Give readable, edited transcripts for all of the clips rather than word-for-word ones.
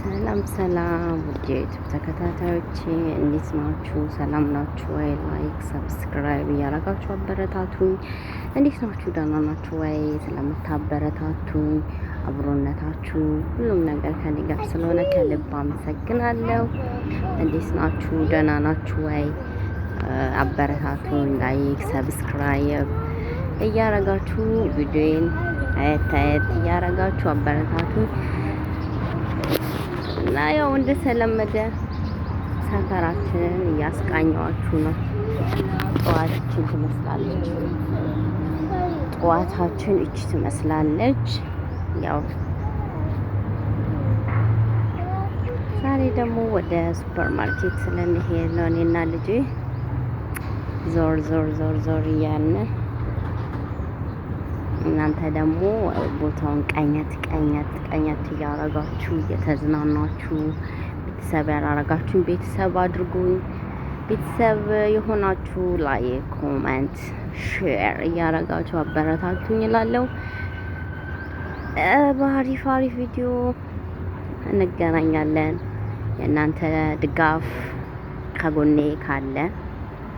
ሰላም ሰላም ውድ የዩቲዩብ ተከታታዮቼ እንዴት ናችሁ? ሰላም ናችሁ ወይ? ላይክ ሰብስክራይብ እያረጋችሁ አበረታቱኝ። እንዴት ናችሁ? ደህና ናችሁ ወይ? ስለምታበረታቱኝ አብሮነታችሁ ሁሉም ነገር ከኔ ጋር ስለሆነ ከልብ አመሰግናለሁ። እንዴት ናችሁ? ደህና ናችሁ ወይ? አበረታቱኝ። ላይክ ሰብስክራይብ እያረጋችሁ ቪዲዮን አየት እያረጋችሁ አበረታቱኝ። እና ያው እንደተለመደ ሰፈራችንን እያስቃኘዋችሁ ነው። ጠዋታችን ትመስላለች። ጠዋታችን እቺ ትመስላለች። ያው ዛሬ ደግሞ ወደ ሱፐር ማርኬት ስለሚሄድ ነው እኔና ልጄ ዞር እያልን እናንተ ደግሞ ቦታውን ቀኘት እያረጋችሁ እየተዝናናችሁ ቤተሰብ ያላረጋችሁ ቤተሰብ አድርጉኝ። ቤተሰብ የሆናችሁ ላይክ፣ ኮሜንት፣ ሼር እያረጋችሁ አበረታቱኝ እላለሁ። በአሪፍ ቪዲዮ እንገናኛለን። የእናንተ ድጋፍ ከጎኔ ካለ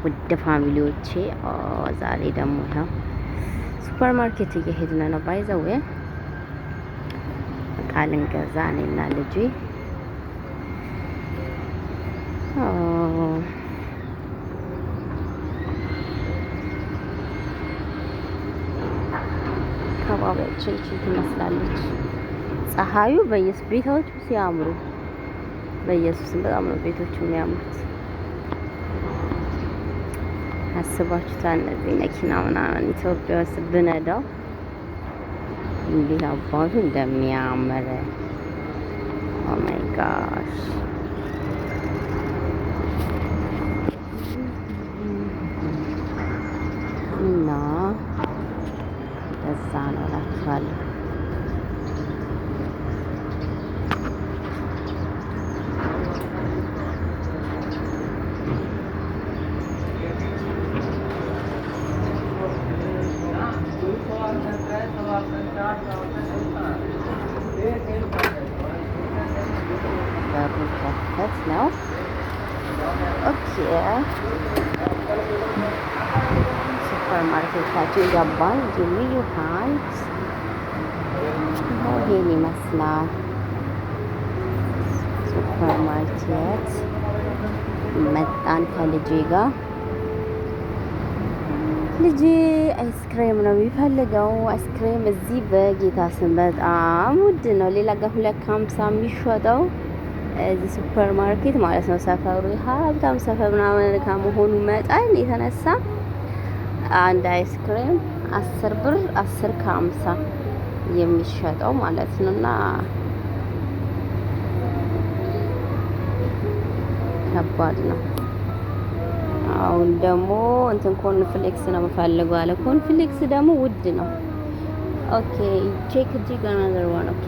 ውድ ፋሚሊዎቼ ዛሬ ደግሞ ነው ሱፐር ማርኬት እየሄድን ነው። ባይዘው እቃ ልንገዛ እኔና ልጄ ከባቢያችን ትመስላለች። ፀሐዩ ቤቶቹ ሲያምሩ በኢየሱስም በጣም ነው ቤቶቹ የሚያምሩት። አስባችሁታል? እነዚህ መኪና ምናምን ኢትዮጵያ ውስጥ ብነዳው እንዴት አባቱ እንደሚያምር ኦ ማይ ጋሽ። እና እዛ ነው እላችኋለሁ። በሩከት ነው። ኦኬ ሱፐር ማርኬታችን ገባን። ጂሚዩ ሃይት ይሄን ይመስላል ሱፐር ማርኬት። መጣን ከልጄ ጋር። ልጄ አይስክሬም ነው የሚፈልገው። አይስክሬም እዚህ በጌታ ስም በጣም ውድ ነው። ሌላ ጋር 250 የሚሸጠው እዚህ ሱፐር ማርኬት ማለት ነው። ሰፈሩ ሀብታም ሰፈር ምናምን ከመሆኑ መጠን የተነሳ አንድ አይስክሬም 10 ብር 10 ከ50 የሚሸጠው ማለት ነው። እና ከባድ ነው። አሁን ደግሞ እንትን ኮርንፍሌክስ ነው የምፈልገው አለ። ኮርንፍሌክስ ደግሞ ውድ ነው። ኦኬ ቼክ እጅግ አናዘር ዋን ኦኬ።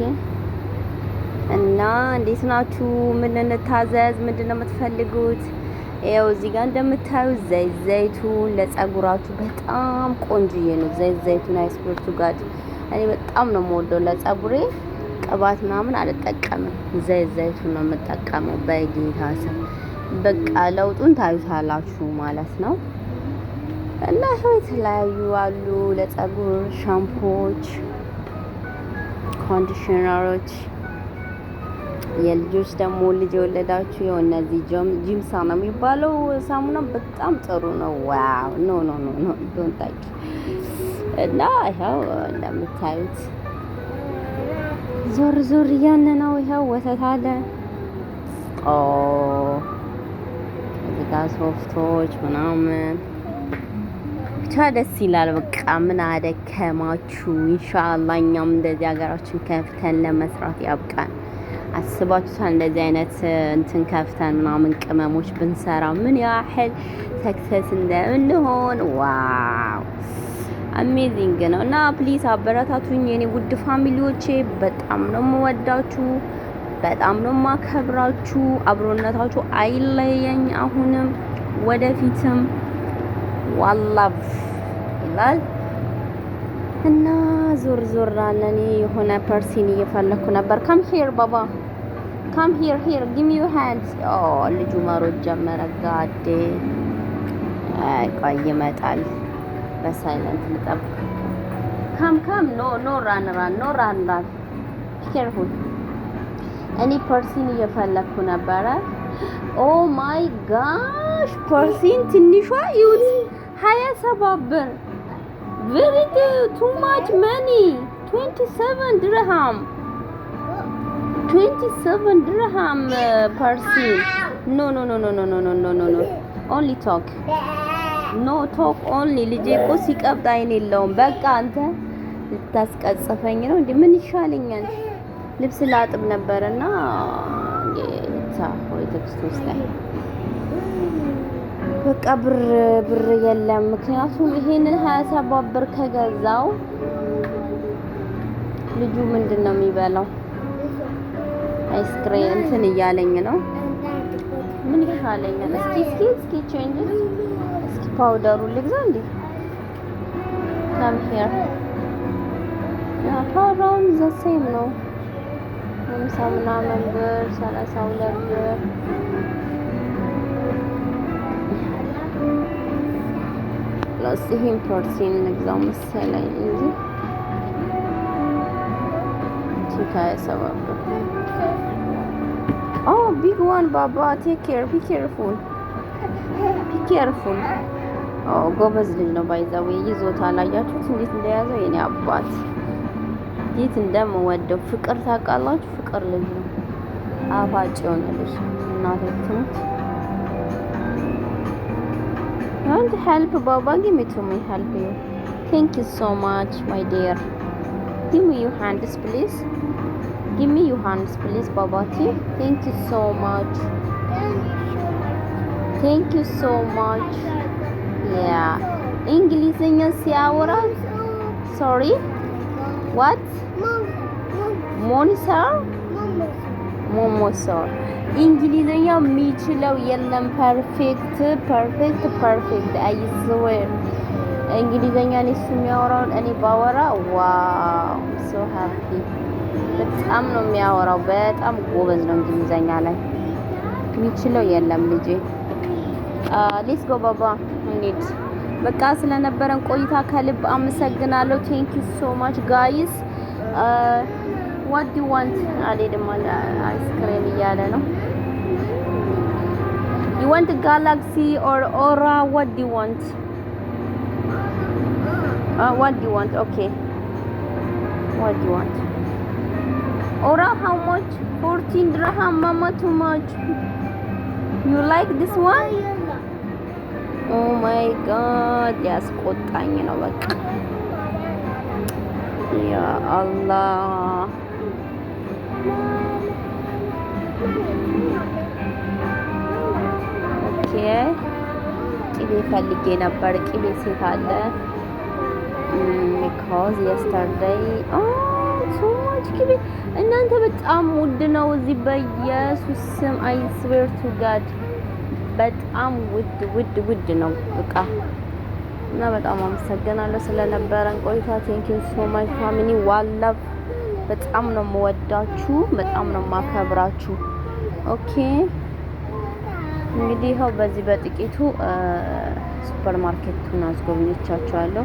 እና እንዴት ናችሁ? ምን እንታዘዝ? ምንድን ነው የምትፈልጉት? ያው እዚህ ጋር እንደምታዩት ዘይቱን ለጸጉራችሁ በጣም ቆንጆዬ ነው። ዘይቱን አይስፖርቱ ጋር እኔ በጣም ነው የምወደው። ለጸጉሬ ቅባት ምናምን አልጠቀምም። ዘይቱን ነው የምጠቀመው። በጌታ ስም በቃ ለውጡን ታዩታላችሁ ማለት ነው። እና ይሄው የተለያዩ አሉ ለጸጉር ሻምፖዎች፣ ኮንዲሽነሮች። የልጆች ደግሞ ልጅ የወለዳችሁ ይኸው እነዚህ ጂምሳ ነው የሚባለው ሳሙና በጣም ጥሩ ነው። ዋው ኖ ዶንት ታች። እና ይኸው እንደምታዩት ዞር እያለ ነው። ይኸው ወተት አለ። እዚህ ጋር ሶፍቶች ምናምን ብቻ ደስ ይላል። በቃ ምን አደከማችሁ። ኢንሻአላህ እኛም እንደዚህ ሀገራችን ከፍተን ለመስራት ያብቃን። አስባችሁታል? እንደዚህ አይነት እንትን ከፍተን ምናምን ቅመሞች ብንሰራ ምን ያህል ሰክሰስ እንደምንሆን ዋው አሜዚንግ ነው። እና ፕሊዝ አበረታቱኝ የኔ ውድ ፋሚሊዎቼ። በጣም ነው የምወዳችሁ፣ በጣም ነው የማከብራችሁ። አብሮነታችሁ አይለየኝ አሁንም ወደፊትም ዋላቭ ይላል። እና ዞር አለን። የሆነ ፐርሲን እየፈለኩ ነበር። ከም ሄር ባባ ካም ሂር ሂር ጊቭ ሚ ዩር ሃንድስ። ልጁ መሮጥ ጀመረ። ጋዴ ቆይ ይመጣል። በሳይለንት ልጠብቅ። ካም ኖ ራን ኬርፉል። እኔ ፐርሲን እየፈለኩ ነበረ። ኦ ማይ ጋሽ ፐርሲን ትንሿ ይሁት 27 ብር ቬሪ ቱ ማች መኒ 27 ድርሃም 27 ድርሃም ፐርሲን ኖ ኦንሊ ቶክ ኖ ቶክ ኦንሊ። ልጄ እኮ ሲቀብጥ አይን የለውም። በቃ አንተ ልታስቀጽፈኝ ነው እንዴ? ምን ይሻለኛል? ልብስ ላጥብ ነበርና ጌታ ሆይ ክርስቶስ ላይ በቃ ብር የለም። ምክንያቱም ይሄንን 27 ብር ከገዛው ልጁ ምንድነው የሚበላው? አይስክሬም እንትን እያለኝ ነው። ምን ይሻለኛል? እስኪ ቼንጅ እስኪ ፓውደሩ ልግዛ እንዴ? ካም ሂር ፓውደሩም ዘሴም ነው። 50 ምናምን ብር 32 ብር ይሄን ፐርሲን ልግዛው መሰለኝ እንጂ ብር። ቢግ ዋን ባባ ቴክ ኬር ቢ ኬርፉል። ጎበዝ ልጅ ነው። ባይዛው ይዞታል። አያችሁት እንዴት እንደያዘው? የኔ አባት እንዴት እንደምወደው ፍቅር ታውቃላችሁ? ፍቅር ልጅ ነው። አፋጭ የሆነ ልጅ እናቴ ትሙት። Want help Baba? Give me to me help you. Thank you so much my dear. Give me your hands please. Give me your hands please Babati. Thank you so much. Thank you so much. Yeah. እንግሊዘኛ ሲያወራ sorry. What? ሞኒሰር ሞሞሰር እንግሊዘኛ የሚችለው የለም። ፐርፌክት አይ ስዌር እንግሊዘኛ ነው የሚያወራው። እኔ ባወራ ዋው ሶ ሃፒ። በጣም ነው የሚያወራው። በጣም ጎበዝ ነው እንግሊዘኛ ላይ የሚችለው የለም ልጄ። ሌትስ ጎ ባባ እንዴት በቃ ስለነበረን ቆይታ ከልብ አመሰግናለሁ። ቴንክ ዩ ሶ ማች ጋይስ። what do you want? አልሄድም አይስክሬም እያለ ነው። you want Galaxy or Aura? what do you want? What do you want? Okay, what do you want? Aura how much? 14 dirham mama, too much. You like this one? Oh my god ያስቆጣኝ ነው በቃ ያ አላህ። ኦኬ ቅቤ ፈልጌ ነበር። ቅቤ ሴት አለ because yesterday so much ቅቤ እናንተ በጣም ውድ ነው እዚህ በኢየሱስ ስም I swear to God በጣም ውድ ነው በቃ። እና በጣም አመሰግናለሁ ስለነበረን ቆይታ። ቴንክ ዩ ሶ ማች ፋሚሊ ዋላፍ። በጣም ነው የምወዳችሁ፣ በጣም ነው የማከብራችሁ። ኦኬ እንግዲህ ይኸው በዚህ በጥቂቱ ሱፐር ማርኬቱን አስጎብኝቻችኋለሁ።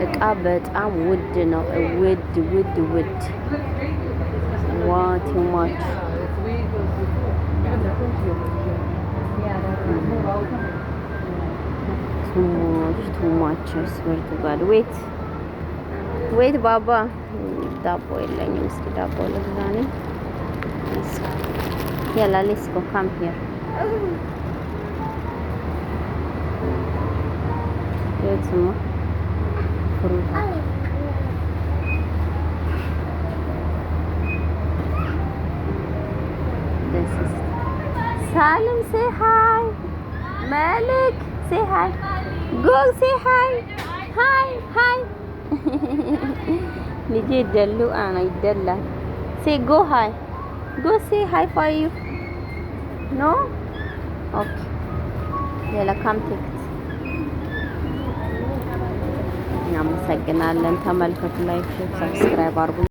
እቃ በጣም ውድ ነው። ውድ ዋት ማች too much I swear to God. wait ባባ ዳቦ የለኝም። እስኪ ዳቦ ልግዛ ነኝ። ያላ let's go come here. it's more fruit. this is Salim, say hi. Malik, say hi. Go say hi. Hi. ልጄ ደሉ አና ይደላል። say go hi. Go say hi for you. No? Okay. ያላ come take it. እናመሰግናለን። ተመልከቱ፣ ላይክ፣ ሰብስክራይብ አድርጉ።